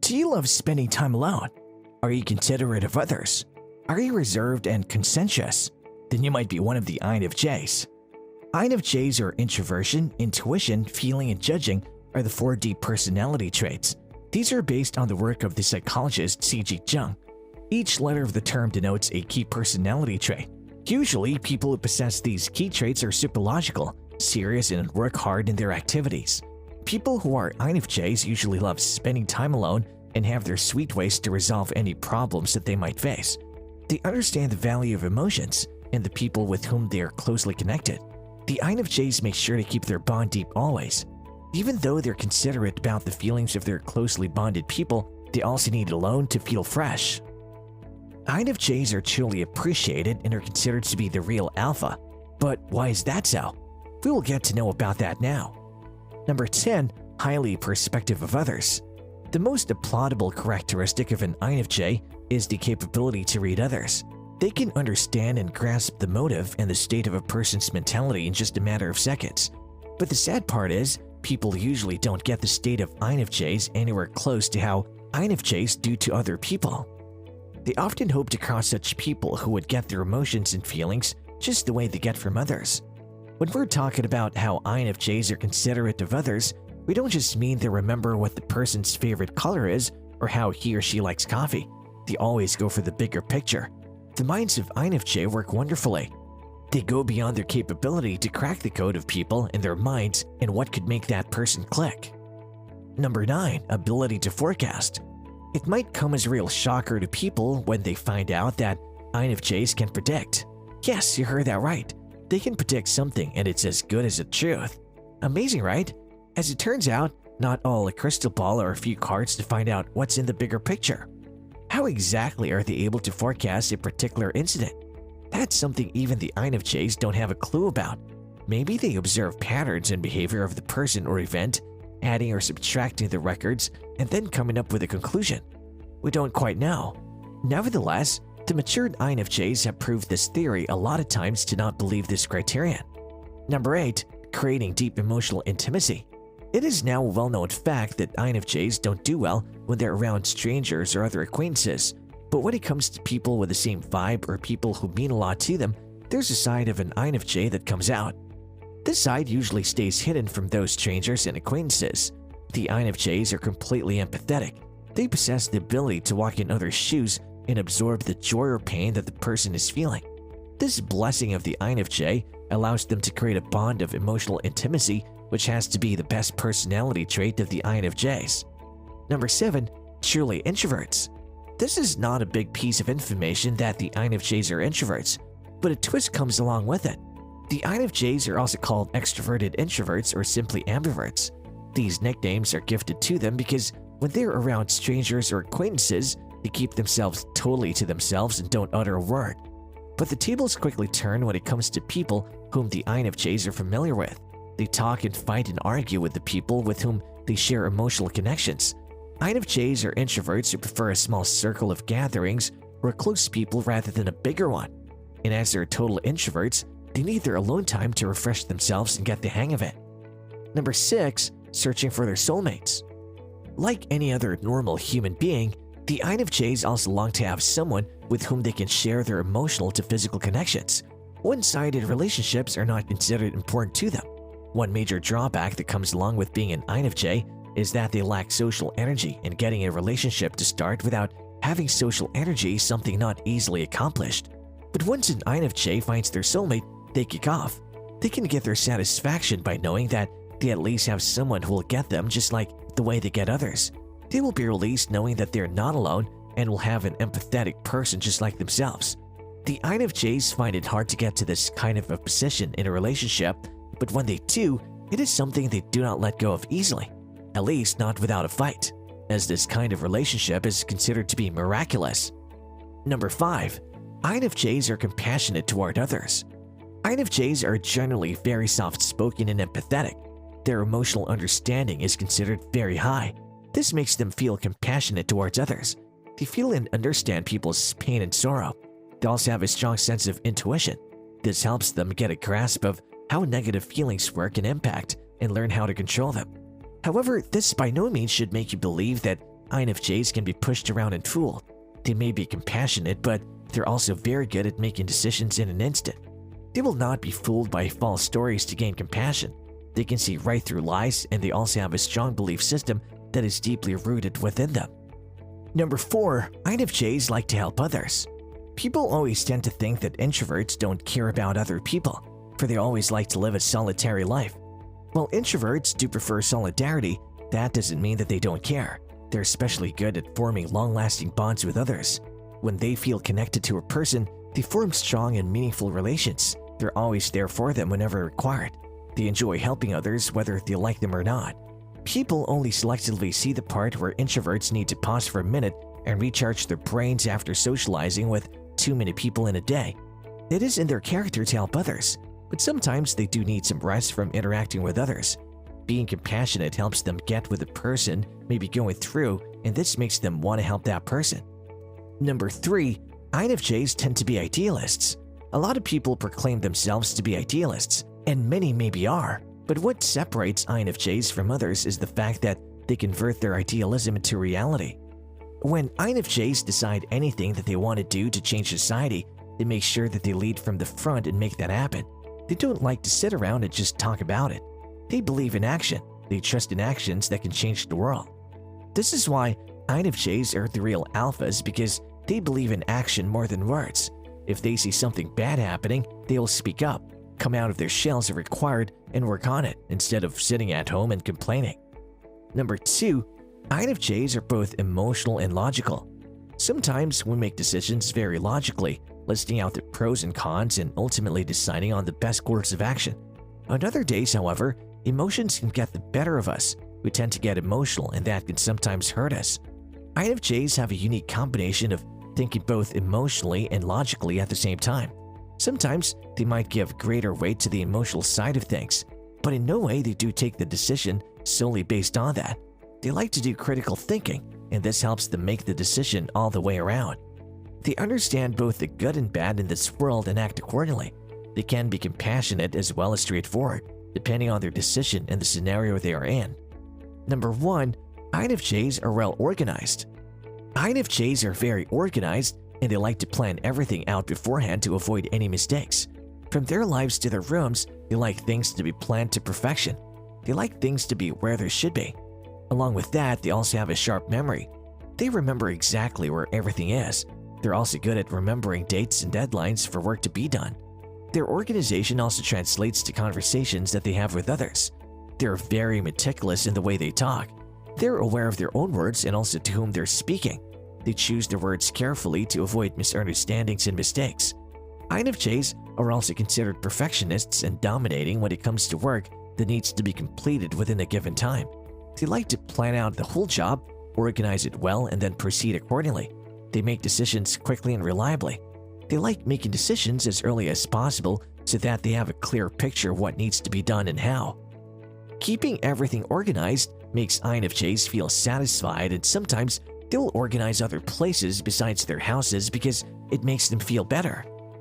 Do you love spending time alone? Are you considerate of others? Are you reserved and conscientious? Then you might be one of the INFJs. INFJs are introversion, intuition, feeling, and judging are the 4 deep personality traits. These are based on the work of the psychologist C.G Jung. Each letter of the term denotes a key personality trait. Usually, people who possess these key traits are super logical, serious, and work hard in their activities. People who are INFJs usually love spending time alone and have their sweet ways to resolve any problems that they might face. They understand the value of emotions and the people with whom they are closely connected. The INFJs make sure to keep their bond deep always. Even though they're considerate about the feelings of their closely bonded people, they also need alone to feel fresh. INFJs are truly appreciated and are considered to be the real alpha. But why is that so? We will get to know about that now. Number 10. Highly perspective of others. The most applaudable characteristic of an INFJ is the capability to read others. They can understand and grasp the motive and the state of a person's mentality in just a matter of seconds. But the sad part is, people usually don't get the state of INFJs anywhere close to how INFJs do to other people. They often hope to cross such people who would get their emotions and feelings just the way they get from others. When we're talking about how INFJs are considerate of others, we don't just mean they remember what the person's favorite color is or how he or she likes coffee. They always go for the bigger picture. The minds of INFJ work wonderfully. They go beyond their capability to crack the code of people and their minds and what could make that person click. Number 9. Ability to forecast. It might come as a real shocker to people when they find out that INFJs can predict. Yes, you heard that right. They can predict something and it's as good as the truth. Amazing, right? As it turns out, not all a crystal ball or a few cards to find out what's in the bigger picture. How exactly are they able to forecast a particular incident? That's something even the INFJs don't have a clue about. Maybe they observe patterns in behavior of the person or event, adding or subtracting the records, and then coming up with a conclusion. We don't quite know. Nevertheless, the matured INFJs have proved this theory a lot of times to not believe this criterion. Number 8. Creating deep emotional intimacy. It is now a well-known fact that INFJs don't do well when they're around strangers or other acquaintances. But when it comes to people with the same vibe or people who mean a lot to them, there's a side of an INFJ that comes out. This side usually stays hidden from those strangers and acquaintances. The INFJs are completely empathetic. They possess the ability to walk in others' shoes and absorb the joy or pain that the person is feeling. This blessing of the INFJ allows them to create a bond of emotional intimacy, which has to be the best personality trait of the INFJs. Number 7. Truly Introverts. This is not a big piece of information that the INFJs are introverts, but a twist comes along with it. The INFJs are also called extroverted introverts or simply ambiverts. These nicknames are gifted to them because when they're around strangers or acquaintances, they keep themselves totally to themselves and don't utter a word. But the tables quickly turn when it comes to people whom the INFJs are familiar with. They talk and fight and argue with the people with whom they share emotional connections. INFJs are introverts who prefer a small circle of gatherings or close people rather than a bigger one. And as they're total introverts, they need their alone time to refresh themselves and get the hang of it. Number 6. Searching for their soulmates. Like any other normal human being, the INFJs also long to have someone with whom they can share their emotional to physical connections. One-sided relationships are not considered important to them. One major drawback that comes along with being an INFJ is that they lack social energy, and getting a relationship to start without having social energy is something not easily accomplished. But once an INFJ finds their soulmate, they kick off. They can get their satisfaction by knowing that they at least have someone who will get them just like the way they get others. They will be released knowing that they're not alone and will have an empathetic person just like themselves. The INFJs find it hard to get to this kind of a position in a relationship, but when they do, it is something they do not let go of easily. At least not without a fight, as this kind of relationship is considered to be miraculous. Number 5. INFJs are compassionate toward others. INFJs are generally very soft-spoken and empathetic. Their emotional understanding is considered very high. This makes them feel compassionate towards others. They feel and understand people's pain and sorrow. They also have a strong sense of intuition. This helps them get a grasp of how negative feelings work and impact and learn how to control them. However, this by no means should make you believe that INFJs can be pushed around and fooled. They may be compassionate, but they're also very good at making decisions in an instant. They will not be fooled by false stories to gain compassion. They can see right through lies, and they also have a strong belief system that is deeply rooted within them. Number 4, INFJs like to help others. People always tend to think that introverts don't care about other people, for they always like to live a solitary life. While introverts do prefer solidarity, that doesn't mean that they don't care. They're especially good at forming long-lasting bonds with others. When they feel connected to a person, they form strong and meaningful relations. They're always there for them whenever required. They enjoy helping others whether they like them or not. People only selectively see the part where introverts need to pause for a minute and recharge their brains after socializing with too many people in a day. It is in their character to help others, but sometimes they do need some rest from interacting with others. Being compassionate helps them get what the person may be going through, and this makes them want to help that person. Number 3, INFJs tend to be idealists. A lot of people proclaim themselves to be idealists, and many maybe are, but what separates INFJs from others is the fact that they convert their idealism into reality. When INFJs decide anything that they want to do to change society, they make sure that they lead from the front and make that happen. They don't like to sit around and just talk about it. They believe in action. They trust in actions that can change the world. This is why INFJs are the real alphas, because they believe in action more than words. If they see something bad happening, they will speak up, come out of their shells if required, and work on it instead of sitting at home and complaining. Number 2, INFJs are both emotional and logical. Sometimes we make decisions very logically, listing out the pros and cons and ultimately deciding on the best course of action. On other days, however, emotions can get the better of us. We tend to get emotional, and that can sometimes hurt us. INFJs have a unique combination of thinking both emotionally and logically at the same time. Sometimes they might give greater weight to the emotional side of things, but in no way they do take the decision solely based on that. They like to do critical thinking, and this helps them make the decision all the way around. They understand both the good and bad in this world and act accordingly. They can be compassionate as well as straightforward, depending on their decision and the scenario they are in. Number 1, INFJs are well-organized. INFJs are very organized, and they like to plan everything out beforehand to avoid any mistakes. From their lives to their rooms, they like things to be planned to perfection. They like things to be where they should be. Along with that, they also have a sharp memory. They remember exactly where everything is. They're also good at remembering dates and deadlines for work to be done. Their organization also translates to conversations that they have with others. They're very meticulous in the way they talk. They're aware of their own words and also to whom they're speaking. They choose their words carefully to avoid misunderstandings and mistakes. INFJs are also considered perfectionists and dominating when it comes to work that needs to be completed within a given time. They like to plan out the whole job, organize it well, and then proceed accordingly. They make decisions quickly and reliably. They like making decisions as early as possible so that they have a clear picture of what needs to be done and how. Keeping everything organized makes INFJs feel satisfied, and sometimes they'll organize other places besides their houses because it makes them feel better.